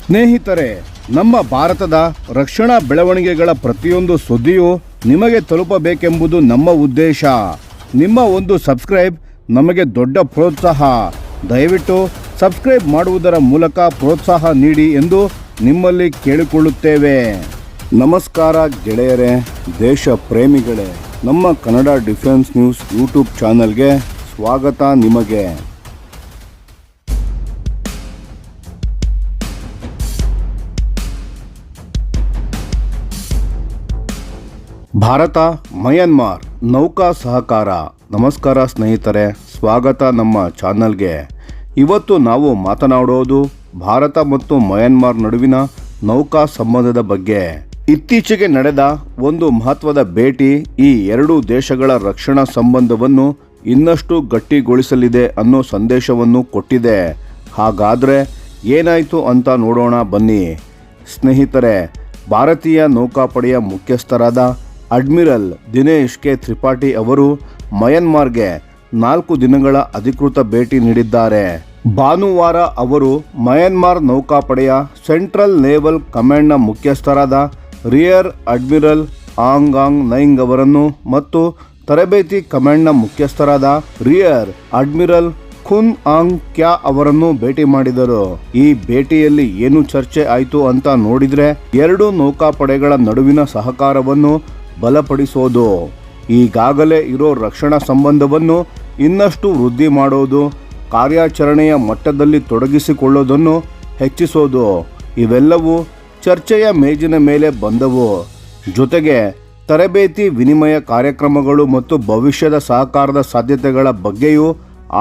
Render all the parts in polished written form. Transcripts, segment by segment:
ಸ್ನೇಹಿತರೆ, ನಮ್ಮ ಭಾರತದ ರಕ್ಷಣಾ ಬೆಳವಣಿಗೆಗಳ ಪ್ರತಿಯೊಂದು ಸುದ್ದಿಯೂ ನಿಮಗೆ ತಲುಪಬೇಕೆಂಬುದು ನಮ್ಮ ಉದ್ದೇಶ. ನಿಮ್ಮ ಒಂದು ಸಬ್ಸ್ಕ್ರೈಬ್ ನಮಗೆ ದೊಡ್ಡ ಪ್ರೋತ್ಸಾಹ. ದಯವಿಟ್ಟು ಸಬ್ಸ್ಕ್ರೈಬ್ ಮಾಡುವುದರ ಮೂಲಕ ಪ್ರೋತ್ಸಾಹ ನೀಡಿ ಎಂದು ನಿಮ್ಮಲ್ಲಿ ಕೇಳಿಕೊಳ್ಳುತ್ತೇವೆ. ನಮಸ್ಕಾರ ಗೆಳೆಯರೇ, ದೇಶ ಪ್ರೇಮಿಗಳೇ, ನಮ್ಮ ಕನ್ನಡ ಡಿಫೆನ್ಸ್ ನ್ಯೂಸ್ ಯೂಟ್ಯೂಬ್ ಚಾನಲ್ಗೆ ಸ್ವಾಗತ ನಿಮಗೆ. ಭಾರತ ಮಯನ್ಮಾರ್ ನೌಕಾ ಸಹಕಾರ. ನಮಸ್ಕಾರ ಸ್ನೇಹಿತರೆ, ಸ್ವಾಗತ ನಮ್ಮ ಚಾನಲ್ಗೆ. ಇವತ್ತು ನಾವು ಮಾತನಾಡೋದು ಭಾರತ ಮತ್ತು ಮಯನ್ಮಾರ್ ನಡುವಿನ ನೌಕಾ ಸಂಬಂಧದ ಬಗ್ಗೆ. ಇತ್ತೀಚೆಗೆ ನಡೆದ ಒಂದು ಮಹತ್ವದ ಭೇಟಿ ಈ ಎರಡೂ ದೇಶಗಳ ರಕ್ಷಣಾ ಸಂಬಂಧವನ್ನು ಇನ್ನಷ್ಟು ಗಟ್ಟಿಗೊಳಿಸಲಿದೆ ಅನ್ನೋ ಸಂದೇಶವನ್ನು ಕೊಟ್ಟಿದೆ. ಹಾಗಾದರೆ ಏನಾಯಿತು ಅಂತ ನೋಡೋಣ ಬನ್ನಿ. ಸ್ನೇಹಿತರೆ, ಭಾರತೀಯ ನೌಕಾಪಡೆಯ ಮುಖ್ಯಸ್ಥರಾದ ಅಡ್ಮಿರಲ್ ದಿನೇಶ್ ಕೆ ತ್ರಿಪಾಠಿ ಅವರು ಮಯನ್ಮಾರ್ಗೆ 4 ದಿನಗಳ ಅಧಿಕೃತ ಭೇಟಿ ನೀಡಿದ್ದಾರೆ. ಭಾನುವಾರ ಅವರು ಮಯನ್ಮಾರ್ ನೌಕಾಪಡೆಯ ಸೆಂಟ್ರಲ್ ನೇವಲ್ ಕಮಾಂಡ್ನ ಮುಖ್ಯಸ್ಥರಾದ ರಿಯರ್ ಅಡ್ಮಿರಲ್ ಆಂಗ್ ನೈಂಗ್ ಅವರನ್ನು ಮತ್ತು ತರಬೇತಿ ಕಮಾಂಡ್ನ ಮುಖ್ಯಸ್ಥರಾದ ರಿಯರ್ ಅಡ್ಮಿರಲ್ ಖುನ್ ಆಂಗ್ ಕ್ಯಾ ಅವರನ್ನು ಭೇಟಿ ಮಾಡಿದರು. ಈ ಭೇಟಿಯಲ್ಲಿ ಏನು ಚರ್ಚೆ ಆಯಿತು ಅಂತ ನೋಡಿದ್ರೆ, ಎರಡು ನೌಕಾಪಡೆಗಳ ನಡುವಿನ ಸಹಕಾರವನ್ನು ಬಲಪಡಿಸೋದು, ಈಗಾಗಲೇ ಇರೋ ರಕ್ಷಣಾ ಸಂಬಂಧವನ್ನು ಇನ್ನಷ್ಟು ವೃದ್ಧಿ ಮಾಡೋದು, ಕಾರ್ಯಾಚರಣೆಯ ಮಟ್ಟದಲ್ಲಿ ತೊಡಗಿಸಿಕೊಳ್ಳೋದನ್ನು ಹೆಚ್ಚಿಸೋದು, ಇವೆಲ್ಲವೂ ಚರ್ಚೆಯ ಮೇಜಿನ ಮೇಲೆ ಬಂದವು. ಜೊತೆಗೆ ತರಬೇತಿ ವಿನಿಮಯ ಕಾರ್ಯಕ್ರಮಗಳು ಮತ್ತು ಭವಿಷ್ಯದ ಸಹಕಾರದ ಸಾಧ್ಯತೆಗಳ ಬಗ್ಗೆಯೂ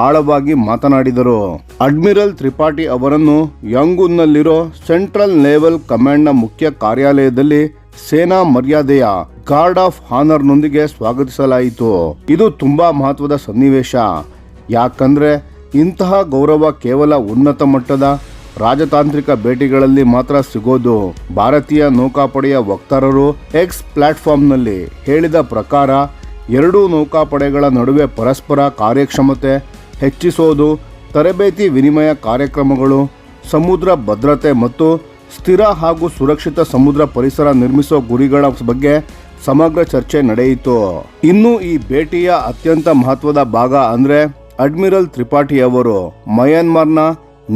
ಆಳವಾಗಿ ಮಾತನಾಡಿದರು. ಅಡ್ಮಿರಲ್ ತ್ರಿಪಾಠಿ ಅವರನ್ನು ಯಾಂಗೂನ್ನಲ್ಲಿರೋ ಸೆಂಟ್ರಲ್ ನೇವಲ್ ಕಮಾಂಡ್ನ ಮುಖ್ಯ ಕಾರ್ಯಾಲಯದಲ್ಲಿ ಸೇನಾ ಮರ್ಯಾದೆಯ ಗಾರ್ಡ್ ಆಫ್ ಹಾನರ್ನೊಂದಿಗೆ ಸ್ವಾಗತಿಸಲಾಯಿತು. ಇದು ತುಂಬಾ ಮಹತ್ವದ ಸನ್ನಿವೇಶ. ಯಾಕಂದ್ರೆ ಇಂತಹ ಗೌರವ ಕೇವಲ ಉನ್ನತ ಮಟ್ಟದ ರಾಜತಾಂತ್ರಿಕ ಭೇಟಿಗಳಲ್ಲಿ ಮಾತ್ರ ಸಿಗೋದು. ಭಾರತೀಯ ನೌಕಾಪಡೆಯ ವಕ್ತಾರರು ಎಕ್ಸ್ ಪ್ಲಾಟ್ಫಾರ್ಮ್ನಲ್ಲಿ ಹೇಳಿದ ಪ್ರಕಾರ, ಎರಡೂ ನೌಕಾಪಡೆಗಳ ನಡುವೆ ಪರಸ್ಪರ ಕಾರ್ಯಕ್ಷಮತೆ ಹೆಚ್ಚಿಸೋದು, ತರಬೇತಿ ವಿನಿಮಯ ಕಾರ್ಯಕ್ರಮಗಳು, ಸಮುದ್ರ ಭದ್ರತೆ ಮತ್ತು ಸ್ಥಿರ ಹಾಗೂ ಸುರಕ್ಷಿತ ಸಮುದ್ರ ಪರಿಸರ ನಿರ್ಮಿಸೋ ಗುರಿಗಳ ಬಗ್ಗೆ ಸಮಗ್ರ ಚರ್ಚೆ ನಡೆಯಿತು. ಇನ್ನು ಈ ಭೇಟಿಯ ಅತ್ಯಂತ ಮಹತ್ವದ ಭಾಗ ಅಂದ್ರೆ, ಅಡ್ಮಿರಲ್ ತ್ರಿಪಾಠಿ ಅವರು ಮಯನ್ಮಾರ್ನ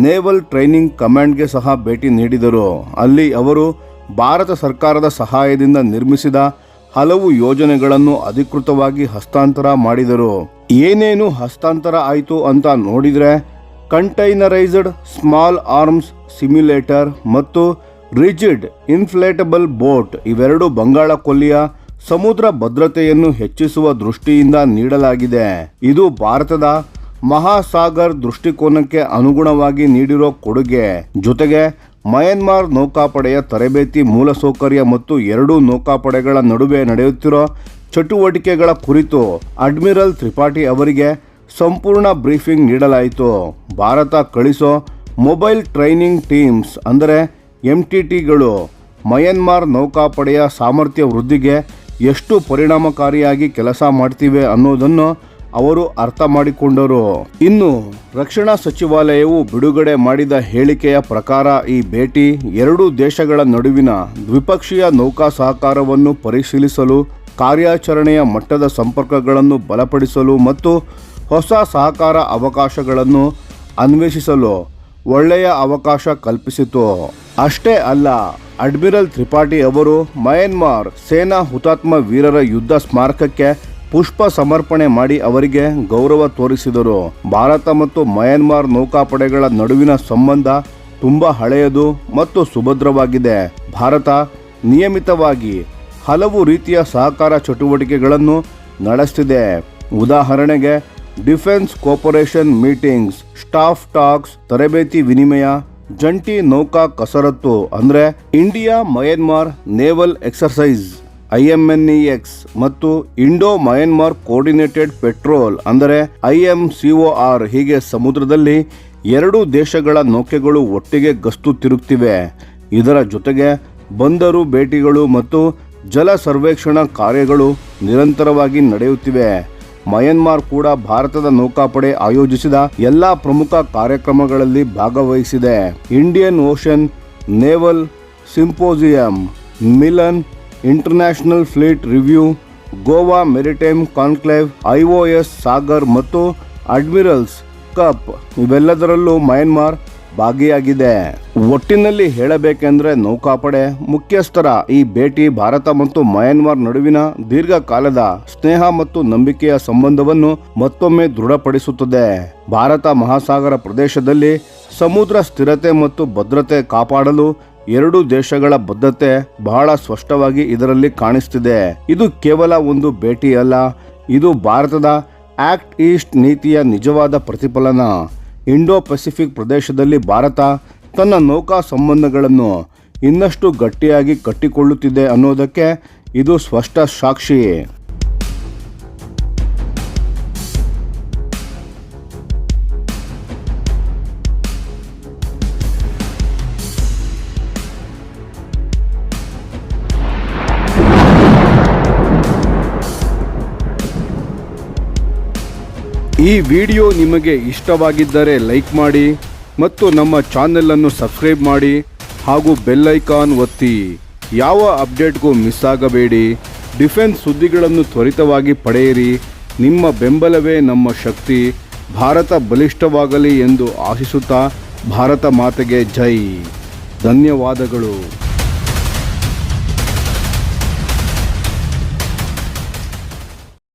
ನೇವಲ್ ಟ್ರೈನಿಂಗ್ ಕಮಾಂಡ್ಗೆ ಸಹ ಭೇಟಿ ನೀಡಿದರು. ಅಲ್ಲಿ ಅವರು ಭಾರತ ಸರ್ಕಾರದ ಸಹಾಯದಿಂದ ನಿರ್ಮಿಸಿದ ಹಲವು ಯೋಜನೆಗಳನ್ನು ಅಧಿಕೃತವಾಗಿ ಹಸ್ತಾಂತರ ಮಾಡಿದರು. ಏನೇನು ಹಸ್ತಾಂತರ ಆಯಿತು ಅಂತ ನೋಡಿದ್ರೆ, ಕಂಟೈನರೈಸ್ಡ್ ಸ್ಮಾಲ್ ಆರ್ಮ್ಸ್ ಸಿಮ್ಯುಲೇಟರ್ ಮತ್ತು ರಿಜಿಡ್ ಇನ್ಫ್ಲೇಟಬಲ್ ಬೋಟ್ ಇವೆರಡು ಬಂಗಾಳ ಕೊಲ್ಲಿಯ ಸಮುದ್ರ ಭದ್ರತೆಯನ್ನು ಹೆಚ್ಚಿಸುವ ದೃಷ್ಟಿಯಿಂದ ನೀಡಲಾಗಿದೆ. ಇದು ಭಾರತದ ಮಹಾಸಾಗರ್ ದೃಷ್ಟಿಕೋನಕ್ಕೆ ಅನುಗುಣವಾಗಿ ನೀಡಿರೋ ಕೊಡುಗೆ. ಜೊತೆಗೆ ಮಯನ್ಮಾರ್ ನೌಕಾಪಡೆಯ ತರಬೇತಿ ಮೂಲಸೌಕರ್ಯ ಮತ್ತು ಎರಡೂ ನೌಕಾಪಡೆಗಳ ನಡುವೆ ನಡೆಯುತ್ತಿರೋ ಚಟುವಟಿಕೆಗಳ ಕುರಿತು ಅಡ್ಮಿರಲ್ ತ್ರಿಪಾಠಿ ಅವರಿಗೆ ಸಂಪೂರ್ಣ ಬ್ರೀಫಿಂಗ್ ನೀಡಲಾಯಿತು. ಭಾರತ ಕಳಿಸೋ ಮೊಬೈಲ್ ಟ್ರೈನಿಂಗ್ ಟೀಮ್ಸ್ ಅಂದರೆ MTTಗಳು ಮಯನ್ಮಾರ್ ನೌಕಾಪಡೆಯ ಸಾಮರ್ಥ್ಯ ವೃದ್ಧಿಗೆ ಎಷ್ಟು ಪರಿಣಾಮಕಾರಿಯಾಗಿ ಕೆಲಸ ಮಾಡ್ತಿವೆ ಅನ್ನೋದನ್ನು ಅವರು ಅರ್ಥ ಮಾಡಿಕೊಂಡರು. ಇನ್ನು ರಕ್ಷಣಾ ಸಚಿವಾಲಯವು ಬಿಡುಗಡೆ ಮಾಡಿದ ಹೇಳಿಕೆಯ ಪ್ರಕಾರ, ಈ ಭೇಟಿ ಎರಡೂ ದೇಶಗಳ ನಡುವಿನ ದ್ವಿಪಕ್ಷೀಯ ನೌಕಾ ಸಹಕಾರವನ್ನು ಪರಿಶೀಲಿಸಲು, ಕಾರ್ಯಾಚರಣೆಯ ಮಟ್ಟದ ಸಂಪರ್ಕಗಳನ್ನು ಬಲಪಡಿಸಲು ಮತ್ತು ಹೊಸ ಸಹಕಾರ ಅವಕಾಶಗಳನ್ನು ಅನ್ವೇಷಿಸಲು ಒಳ್ಳೆಯ ಅವಕಾಶ ಕಲ್ಪಿಸಿತು. ಅಷ್ಟೇ ಅಲ್ಲ, ಅಡ್ಮಿರಲ್ ತ್ರಿಪಾಠಿ ಅವರು ಮಯನ್ಮಾರ್ ಸೇನಾ ಹುತಾತ್ಮ ವೀರರ ಯುದ್ಧ ಸ್ಮಾರಕಕ್ಕೆ ಪುಷ್ಪ ಸಮರ್ಪಣೆ ಮಾಡಿ ಅವರಿಗೆ ಗೌರವ ತೋರಿಸಿದರು. ಭಾರತ ಮತ್ತು ಮಯನ್ಮಾರ್ ನೌಕಾಪಡೆಗಳ ನಡುವಿನ ಸಂಬಂಧ ತುಂಬಾ ಹಳೆಯದು ಮತ್ತು ಸುಭದ್ರವಾಗಿದೆ. ಭಾರತ ನಿಯಮಿತವಾಗಿ ಹಲವು ರೀತಿಯ ಸಹಕಾರ ಚಟುವಟಿಕೆಗಳನ್ನು ನಡೆಸುತ್ತಿದೆ. ಉದಾಹರಣೆಗೆ defence cooperation meetings, staff talks, ತರಬೇತಿ ವಿನಿಮಯ, ಜಂಟಿ ನೌಕಾ ಕಸರತ್ತು ಅಂದರೆ India Myanmar naval exercise IMNEX ಮತ್ತು ಇಂಡೋ ಮಯನ್ಮಾರ್ ಕೋಆರ್ಡಿನೇಟೆಡ್ ಪೆಟ್ರೋಲ್ ಅಂದರೆ IMCOR. ಹೀಗೆ ಸಮುದ್ರದಲ್ಲಿ ಎರಡೂ ದೇಶಗಳ ನೌಕೆಗಳು ಒಟ್ಟಿಗೆ ಗಸ್ತು ತಿರುಗುತ್ತಿವೆ. ಇದರ ಜೊತೆಗೆ ಬಂದರು ಭೇಟಿಗಳು ಮತ್ತು ಜಲ ಸರ್ವೇಕ್ಷಣಾ ಕಾರ್ಯಗಳು ನಿರಂತರವಾಗಿ ನಡೆಯುತ್ತಿವೆ. ಮಯನ್ಮಾರ್ ಕೂಡ ಭಾರತದ ನೌಕಾಪಡೆ ಆಯೋಜಿಸಿದ ಎಲ್ಲಾ ಪ್ರಮುಖ ಕಾರ್ಯಕ್ರಮಗಳಲ್ಲಿ ಭಾಗವಹಿಸಿದೆ. Indian ocean naval symposium, Milan international fleet review, Goa maritime conclave, IOS Sagar ಮತ್ತು ಅಡ್ಮಿರಲ್ಸ್ ಕಪ್ ಇವೆಲ್ಲದರಲ್ಲೂ ಮಯನ್ಮಾರ್ ಭಾಗಿಯಾಗಿದೆ. ಒಟ್ಟಿನಲ್ಲಿ ಹೇಳಬೇಕೆಂದರೆ ನೌಕಾಪಡೆ ಮುಖ್ಯಸ್ಥರ ಈ ಭೇಟಿ ಭಾರತ ಮತ್ತು ಮಯನ್ಮಾರ್ ನಡುವಿನ ದೀರ್ಘಕಾಲದ ಸ್ನೇಹ ಮತ್ತು ನಂಬಿಕೆಯ ಸಂಬಂಧವನ್ನು ಮತ್ತೊಮ್ಮೆ ದೃಢಪಡಿಸುತ್ತದೆ. ಭಾರತ ಮಹಾಸಾಗರ ಪ್ರದೇಶದಲ್ಲಿ ಸಮುದ್ರ ಸ್ಥಿರತೆ ಮತ್ತು ಭದ್ರತೆ ಕಾಪಾಡಲು ಎರಡೂ ದೇಶಗಳ ಬದ್ಧತೆ ಬಹಳ ಸ್ಪಷ್ಟವಾಗಿ ಇದರಲ್ಲಿ ಕಾಣಿಸ್ತಿದೆ. ಇದು ಕೇವಲ ಒಂದು ಭೇಟಿ ಅಲ್ಲ, ಇದು ಭಾರತದ ಆಕ್ಟ್ ಈಸ್ಟ್ ನೀತಿಯ ನಿಜವಾದ ಪ್ರತಿಫಲನ. ಇಂಡೋ ಪೆಸಿಫಿಕ್ ಪ್ರದೇಶದಲ್ಲಿ ಭಾರತ ತನ್ನ ನೌಕಾ ಸಂಬಂಧಗಳನ್ನು ಇನ್ನಷ್ಟು ಗಟ್ಟಿಯಾಗಿ ಕಟ್ಟಿಕೊಳ್ಳುತ್ತಿದೆ ಅನ್ನೋದಕ್ಕೆ ಇದು ಸ್ಪಷ್ಟ ಸಾಕ್ಷಿ. ಈ ವಿಡಿಯೋ ನಿಮಗೆ ಇಷ್ಟವಾಗಿದ್ದರೆ ಲೈಕ್ ಮಾಡಿ ಮತ್ತು ನಮ್ಮ ಚಾನೆಲನ್ನು ಸಬ್ಸ್ಕ್ರೈಬ್ ಮಾಡಿ ಹಾಗೂ ಬೆಲ್ ಐಕಾನ್ ಒತ್ತಿ. ಯಾವ ಅಪ್ಡೇಟ್ಗೂ ಮಿಸ್ ಆಗಬೇಡಿ. ಡಿಫೆನ್ಸ್ ಸುದ್ದಿಗಳನ್ನು ತ್ವರಿತವಾಗಿ ಪಡೆಯಿರಿ. ನಿಮ್ಮ ಬೆಂಬಲವೇ ನಮ್ಮ ಶಕ್ತಿ. ಭಾರತ ಬಲಿಷ್ಠವಾಗಲಿ ಎಂದು ಆಶಿಸುತ್ತಾ ಭಾರತ ಮಾತೆಗೆ ಜೈ. ಧನ್ಯವಾದಗಳು.